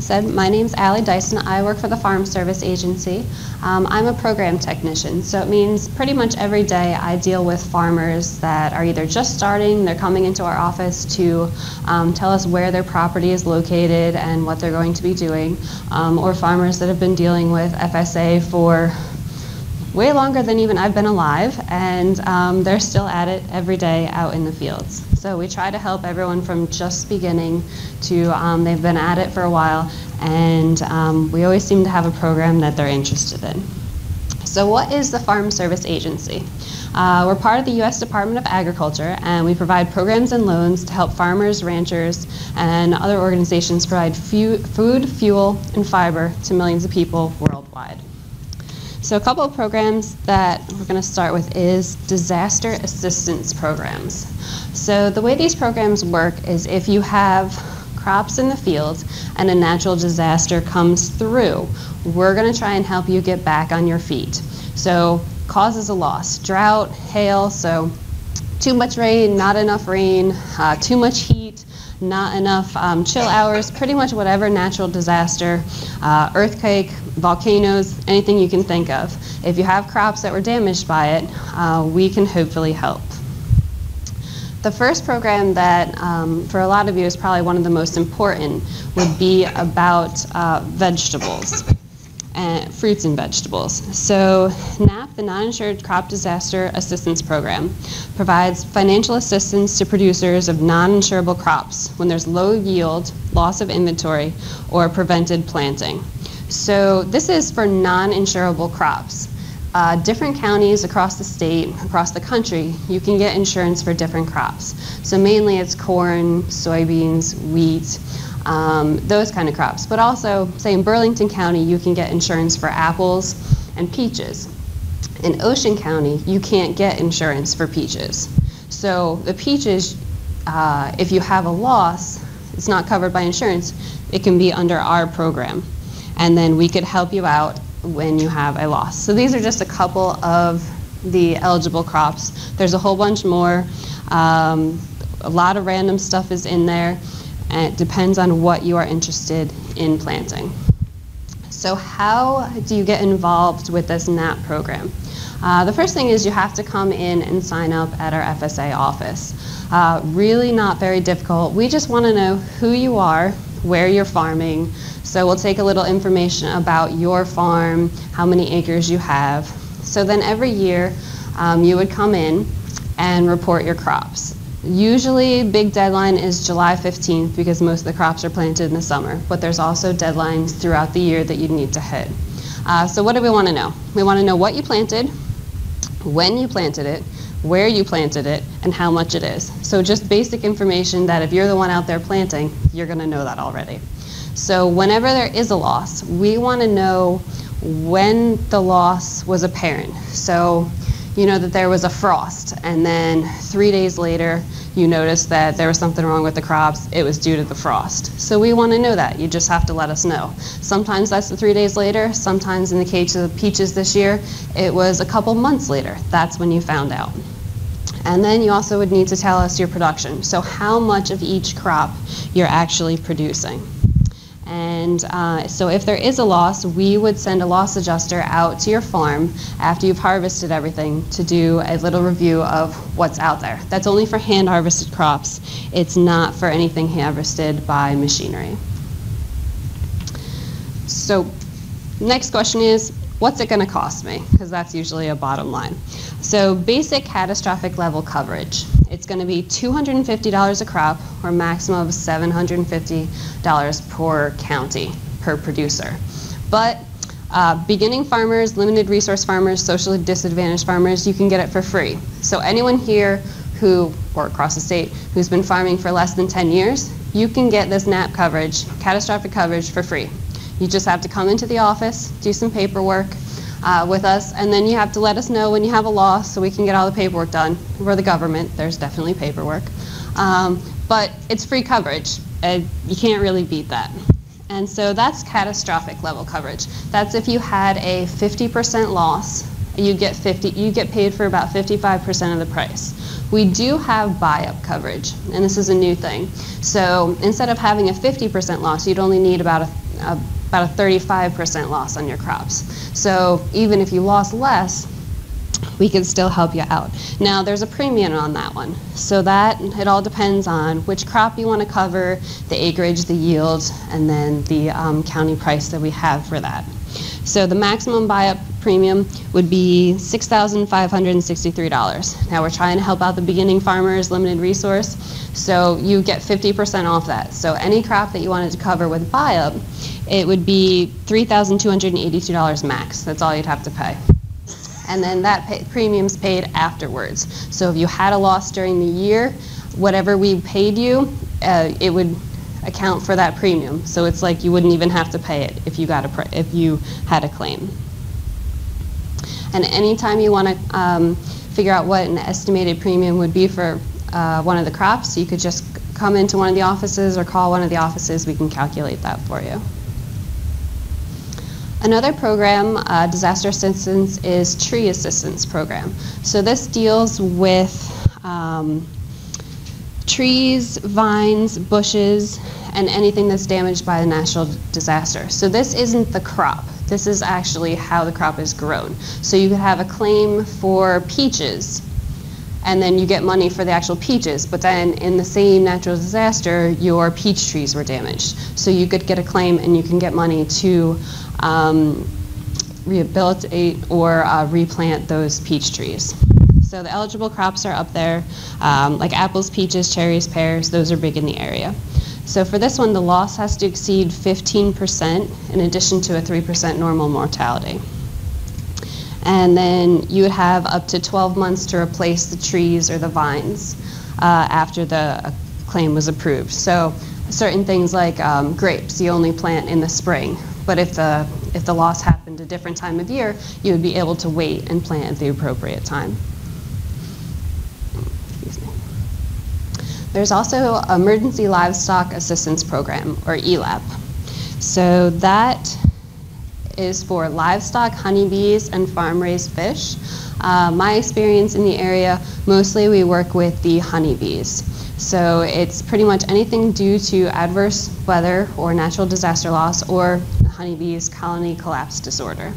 said, my name's Allie Dyson. I work for the Farm Service Agency. I'm a program technician, so it means pretty much every day I deal with farmers that are either just starting, they're coming into our office to tell us where their property is located and what they're going to be doing, or farmers that have been dealing with FSA for way longer than even I've been alive, and they're still at it every day out in the fields. So we try to help everyone from just beginning to they've been at it for a while, and we always seem to have a program that they're interested in. So what is the Farm Service Agency? We're part of the U.S. Department of Agriculture, and we provide programs and loans to help farmers, ranchers, and other organizations provide food, fuel, and fiber to millions of people worldwide. So a couple of programs that we're going to start with is disaster assistance programs. So the way these programs work is if you have crops in the field and a natural disaster comes through, we're going to try and help you get back on your feet. So causes a loss, drought, hail, so too much rain, not enough rain, too much heat, not enough chill hours, pretty much whatever natural disaster, earthquake, volcanoes, anything you can think of. If you have crops that were damaged by it, we can hopefully help. The first program that for a lot of you is probably one of the most important would be about vegetables. Fruits and vegetables. So NAP, the Non-insured Crop Disaster Assistance Program, provides financial assistance to producers of non-insurable crops when there's low yield, loss of inventory, or prevented planting. So this is for non-insurable crops. Different counties across the state, across the country, you can get insurance for different crops. So mainly it's corn, soybeans, wheat, those kind of crops. But also, say in Burlington County, you can get insurance for apples and peaches. In Ocean County, you can't get insurance for peaches. So the peaches, if you have a loss, it's not covered by insurance, it can be under our program. And then we could help you out when you have a loss. So these are just a couple of the eligible crops. There's a whole bunch more. A lot of random stuff is in there. And it depends on what you are interested in planting. So how do you get involved with this NAP program? The first thing is you have to come in and sign up at our FSA office. Really not very difficult. We just want to know who you are, where you're farming. So we'll take a little information about your farm, how many acres you have. So then every year you would come in and report your crops. Usually big deadline is July 15th because most of the crops are planted in the summer, but there's also deadlines throughout the year that you need to hit. So what do we want to know? We want to know what you planted, when you planted it, where you planted it, and how much it is. So just basic information that if you're the one out there planting, you're going to know that already. So whenever there is a loss, we want to know when the loss was apparent. So you know that there was a frost, and then 3 days later you noticed that there was something wrong with the crops. It was due to the frost. So we want to know that. You just have to let us know. Sometimes that's the 3 days later. Sometimes in the case of the peaches this year, it was a couple months later. That's when you found out. And then you also would need to tell us your production. So how much of each crop you're actually producing. And so if there is a loss, we would send a loss adjuster out to your farm after you've harvested everything to do a little review of what's out there. That's only for hand harvested crops. It's not for anything harvested by machinery. So next question is, what's it going to cost me? Because that's usually a bottom line. So basic catastrophic level coverage. It's going to be $250 a crop, or a maximum of $750 per county, per producer. But beginning farmers, limited resource farmers, socially disadvantaged farmers, you can get it for free. So anyone here who, or across the state, who's been farming for less than 10 years, you can get this NAP coverage, catastrophic coverage, for free. You just have to come into the office, do some paperwork with us, and then you have to let us know when you have a loss so we can get all the paperwork done. We're the government, there's definitely paperwork. But it's free coverage. You can't really beat that. And so that's catastrophic level coverage. That's if you had a 50% loss, you get paid for about 55% of the price. We do have buy-up coverage, and this is a new thing. So instead of having a 50% loss, you'd only need about about a 35% loss on your crops. So even if you lost less, we can still help you out. Now there's a premium on that one. So that, it all depends on which crop you want to cover, the acreage, the yield, and then the county price that we have for that. So the maximum buy-up premium would be $6,563. Now we're trying to help out the beginning farmers, limited resource, so you get 50% off that. So any crop that you wanted to cover with buy-up, it would be $3,282 max. That's all you'd have to pay. And then that premium's paid afterwards. So if you had a loss during the year, whatever we paid you, it would account for that premium. So it's like you wouldn't even have to pay it if you had a claim. And anytime you want to figure out what an estimated premium would be for one of the crops, you could just come into one of the offices or call one of the offices. We can calculate that for you. Another program, disaster assistance, is tree assistance program. So this deals with trees, vines, bushes, and anything that's damaged by a natural disaster. So this isn't the crop. This is actually how the crop is grown. So you could have a claim for peaches, and then you get money for the actual peaches, but then in the same natural disaster, your peach trees were damaged. So you could get a claim and you can get money to rehabilitate or replant those peach trees. So the eligible crops are up there, like apples, peaches, cherries, pears. Those are big in the area. So for this one, the loss has to exceed 15% in addition to a 3% normal mortality. And then you would have up to 12 months to replace the trees or the vines after the claim was approved. So certain things like grapes, you only plant in the spring. But if the loss happened a different time of year, you would be able to wait and plant at the appropriate time. Excuse me. There's also Emergency Livestock Assistance Program, or ELAP. So that is for livestock, honeybees, and farm-raised fish. My experience in the area, mostly we work with the honeybees. So it's pretty much anything due to adverse weather or natural disaster loss or the honeybees colony collapse disorder.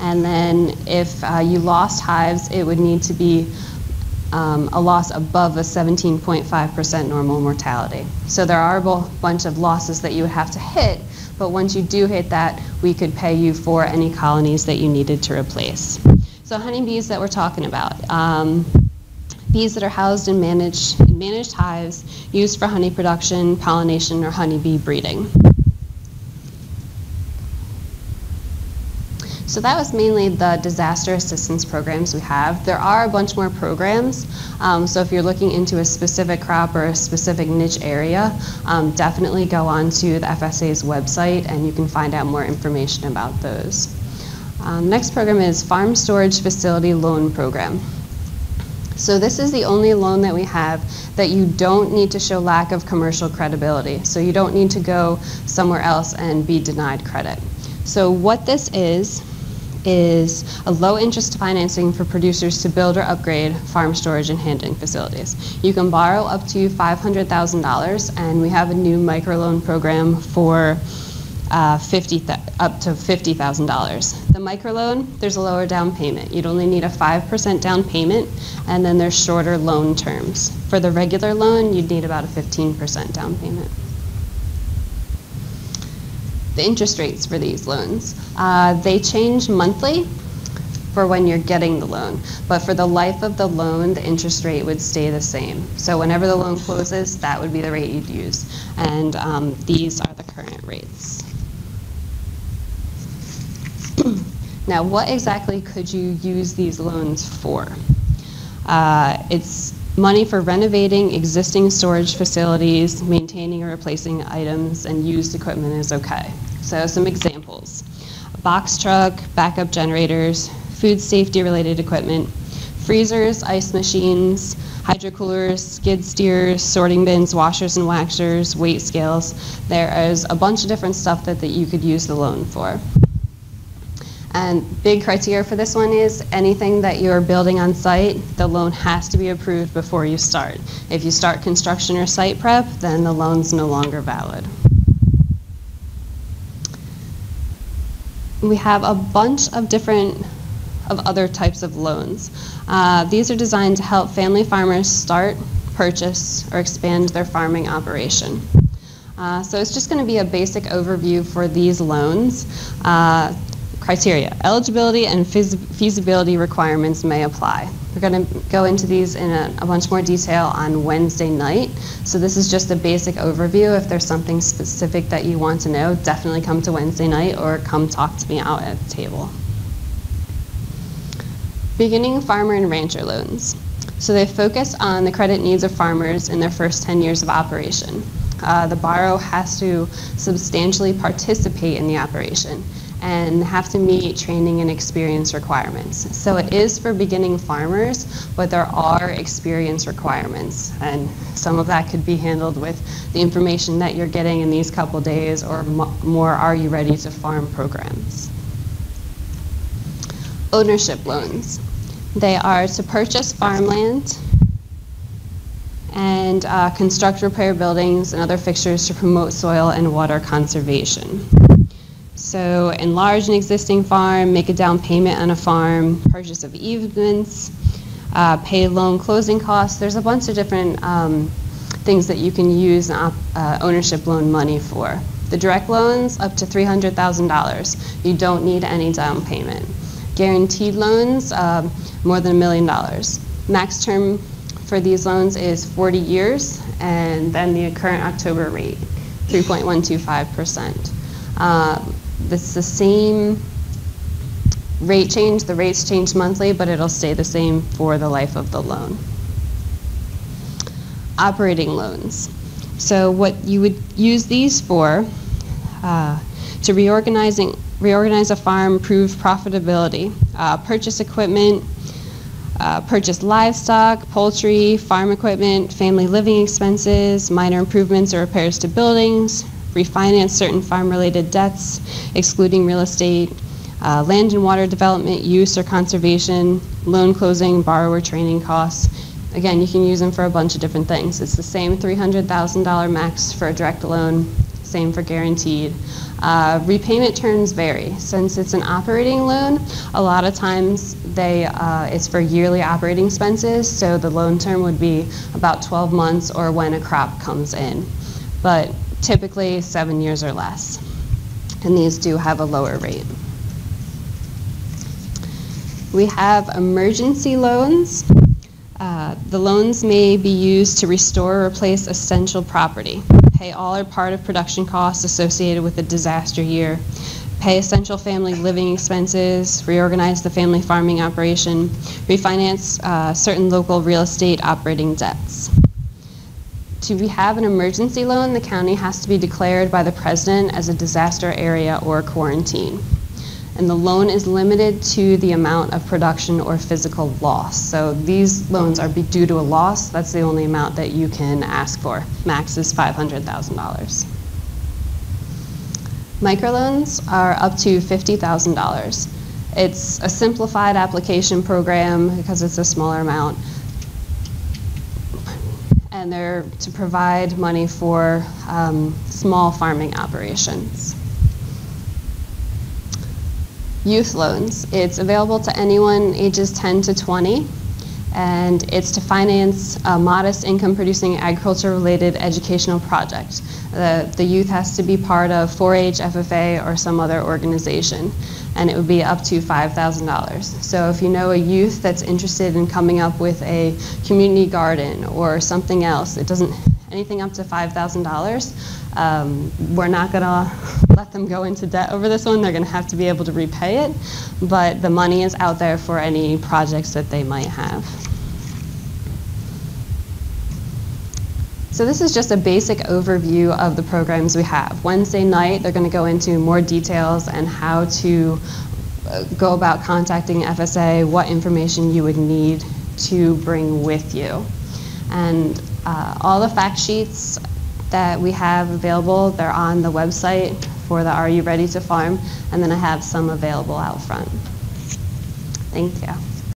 And then if you lost hives, it would need to be a loss above a 17.5% normal mortality. So there are a bunch of losses that you would have to hit, but once you do hit that, we could pay you for any colonies that you needed to replace. So honeybees that we're talking about. Bees that are housed in managed hives used for honey production, pollination, or honeybee breeding. So that was mainly the disaster assistance programs we have. There are a bunch more programs. So if you're looking into a specific crop or a specific niche area, definitely go on to the FSA's website and you can find out more information about those. Next program is Farm Storage Facility Loan Program. So this is the only loan that we have that you don't need to show lack of commercial credibility. So you don't need to go somewhere else and be denied credit. So what this is a low interest financing for producers to build or upgrade farm storage and handling facilities. You can borrow up to $500,000, and we have a new microloan program for up to $50,000. The microloan, there's a lower down payment. You'd only need a 5% down payment, and then there's shorter loan terms. For the regular loan, you'd need about a 15% down payment. The interest rates for these loans, they change monthly for when you're getting the loan, but for the life of the loan, the interest rate would stay the same. So whenever the loan closes, that would be the rate you'd use, and these are the current rates. Now, what exactly could you use these loans for? It's money for renovating existing storage facilities, maintaining or replacing items, and used equipment is okay. So some examples: a box truck, backup generators, food safety related equipment, freezers, ice machines, hydro coolers, skid steers, sorting bins, washers and waxers, weight scales. There is a bunch of different stuff that you could use the loan for. And big criteria for this one is anything that you're building on site, the loan has to be approved before you start. If you start construction or site prep, then the loan's no longer valid. We have a bunch of other types of loans. These are designed to help family farmers start, purchase, or expand their farming operation. So it's just going to be a basic overview for these loans. Criteria: eligibility and feasibility requirements may apply. We're going to go into these in a bunch more detail on Wednesday night. So this is just a basic overview. If there's something specific that you want to know, definitely come to Wednesday night or come talk to me out at the table. Beginning farmer and rancher loans. So they focus on the credit needs of farmers in their first 10 years of operation. The borrower has to substantially participate in the operation and have to meet training and experience requirements. So it is for beginning farmers, but there are experience requirements, and some of that could be handled with the information that you're getting in these couple days or more Are You Ready to Farm programs. Ownership loans. They are to purchase farmland and construct, repair buildings and other fixtures to promote soil and water conservation. So enlarge an existing farm, make a down payment on a farm, purchase of easements, pay loan closing costs. There's a bunch of different things that you can use ownership loan money for. The direct loans, up to $300,000. You don't need any down payment. Guaranteed loans, more than $1 million. Max term for these loans is 40 years, and then the current October rate, 3.125%. It's the same rate change. The rates change monthly, but it'll stay the same for the life of the loan. Operating loans. So what you would use these for, to reorganize a farm, improve profitability, purchase equipment, purchase livestock, poultry, farm equipment, family living expenses, minor improvements or repairs to buildings, refinance certain farm-related debts, excluding real estate, land and water development, use or conservation, loan closing, borrower training costs. Again, you can use them for a bunch of different things. It's the same $300,000 max for a direct loan, same for guaranteed. Repayment terms vary. Since it's an operating loan, a lot of times it's for yearly operating expenses, so the loan term would be about 12 months or when a crop comes in. But typically 7 years or less. And these do have a lower rate. We have emergency loans. The loans may be used to restore or replace essential property, pay all or part of production costs associated with a disaster year, pay essential family living expenses, reorganize the family farming operation, refinance certain local real estate operating debts. To have an emergency loan, the county has to be declared by the president as a disaster area or quarantine. And the loan is limited to the amount of production or physical loss. So these loans are due to a loss. That's the only amount that you can ask for. Max is $500,000. Microloans are up to $50,000. It's a simplified application program because it's a smaller amount. And they're to provide money for small farming operations. Youth loans. It's available to anyone ages 10 to 20, and it's to finance a modest income-producing agriculture-related educational project. The youth has to be part of 4-H, FFA, or some other organization, and it would be up to $5,000. So if you know a youth that's interested in coming up with a community garden or something else, anything up to $5,000, we're not going to let them go into debt over this one. They're going to have to be able to repay it, but the money is out there for any projects that they might have. So this is just a basic overview of the programs we have. Wednesday night, they're going to go into more details and how to go about contacting FSA, what information you would need to bring with you. And all the fact sheets that we have available, they're on the website for the Are You Ready to Farm? And then I have some available out front. Thank you.